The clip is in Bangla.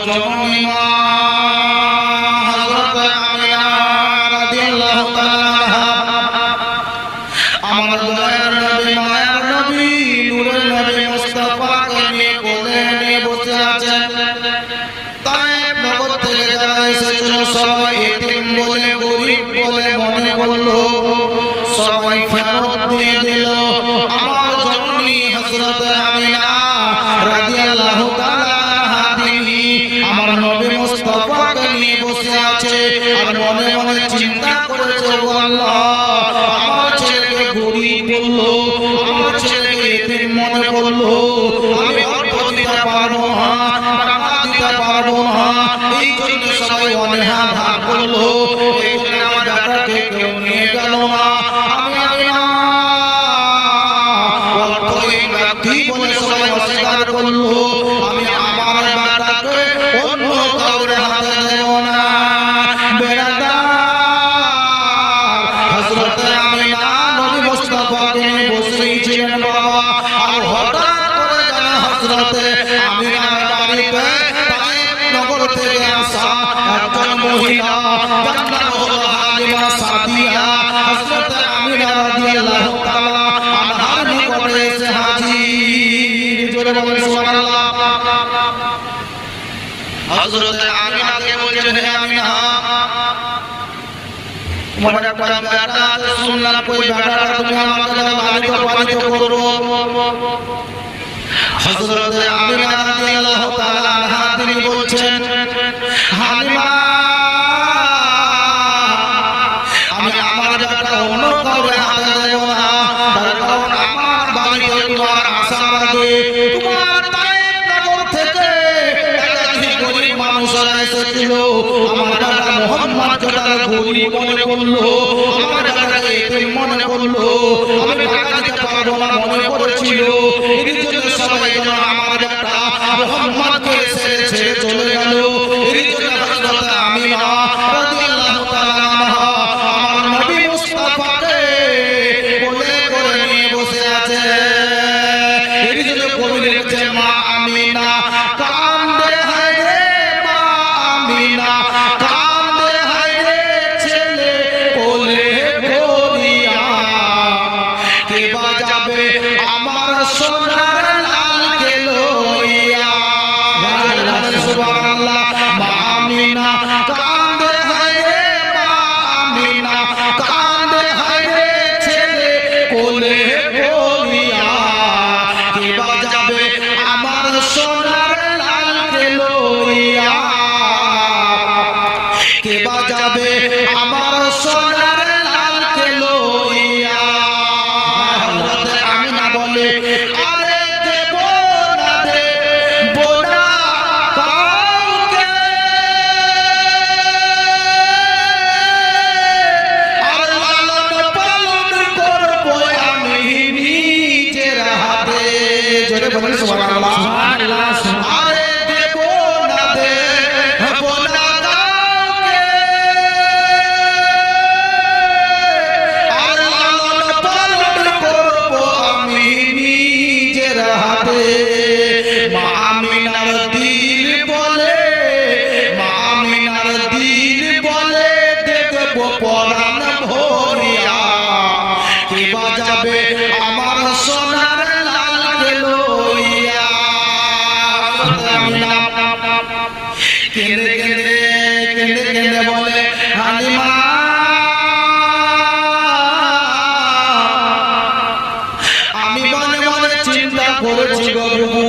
জননী মা হযরত আমিনা রাদিয়াল্লাহু তাআলা আমার দয়ার নবী মায়ার নবী নূরের নবী মুস্তাফাকে নিয়ে কোলে নিয়ে বসে আছেন। তায়েব নগর থেকে যারা এসেছিল সবাই এতিম বলে গরিব বলে মনে করলো, সবাই ফেরত দিয়ে দিল। আমার জননী হযরত আমিনা রাদিয়াল্লাহু তাআলা আমার নবী মুস্তাফাকে নিয়ে বসে আছে আর মনে মনে চিন্তা করেছে, ও আল্লাহ আমার ছেলেকে গরিব বললো, আমার ছেলেকে এতিম মনে করলো, আমি অর্থ দিতে পারবো না, টাকা দিতে পারবো না, এই জন্য সবাই অনেহা ভাগ করলো। এই জন্য আমার বেটাকে কেউ নিয়ে গেল না। আমি না অর্থহীন ব্যক্তি বলে সবাই অস্বীকার করলো। আমি আমার বেটাকে অন্য কাউরে হাতে দেব না। বেড়াদার হযরত আমিনা নবী মুস্তাফাকে নিয়ে বসেই ছিলেন বাবা। আর হঠাৎ করে জানা হযরত আমিনার বাড়িতে তায়েব নগর থেকে আসা একজন মহিলা, যার নাম হলো হালিমা সাদিয়া, হযরত আমিনা রাদিয়াল্লাহু তাআলা আনহার নিকটে এসে হাজির। জোরে বলেন সুবহানাল্লাহ। হযরত আমিনাকে বলছেন, হে আমিনা তোমার একটা বেটা আছে, শুনলাম কই বেটাটা তুমি আমাকে লালিত পালিত করো। হযরত আমিনা রাদিয়াল্লাহু তাআলা আনহা তিনি বলছেন, হালিমা আমি আমার বেটা অন্য কাউরে হাতে দেব না। তার কারণ আমার বাড়িতে তোমার আসার আগে তোমার তায়েব নগর থেকে একাধিক গরিব মানুষরা এসেছিল। আমার বেটা মুহাম্মদ তারা গরিব মনে করলো, আমার বেটাকে এতিম মনে করলো, আমি টাকা দিতে পারবো না মনে করেছিল। এই জন্য সবাই যেন আমার বেটা মুহাম্মদকে ছেড়ে চলে গেল। এই জন্য হযরত আমিনা রাদিয়াল্লাহু তাআলা আনহা আমার নবী মুস্তাফাকে কোলে করে নিয়ে বসে আছে। এই জন্য কবি লিখছে, মা আমিনা কান্দে হায় রে, মা আমিনা কান্দে হায় রে ছেলে কোলে করিয়া, কে বাজাবে আমার সোনার লালকে লইয়া। সুবহানাল্লাহ। মা আমিনা কান্দে হায় রে, মা আমিনা কান্দে হায় রে ছেলে কোলে করিয়া, কে বাজাবে আমার সোনার লালকে লইয়া, কে বাজাবে আমার সোনার লালকে লইয়া। হযরত আমিনা বলে, আরে দেব না দেব না কাউকে, আর লালন পালন করবো আমি নিজের হাতে। জোরে বলেন সুবহানাল্লাহ। আরে দেব না দেব না কাউকে, আর লালন পালন করবো আমি নিজের হাতে। মা আমিনার দিল বলে, মা আমিনার দিল বলে দেখবো পরাণ ভরিয়া, কে বাজাবে আমার সোনার লালকে লইয়া। আমিনা কেঁদে কেঁদে কেঁদে কেঁদে বলে, হালিমা আমি মনে মনে চিন্তা করেছি গো প্রভু,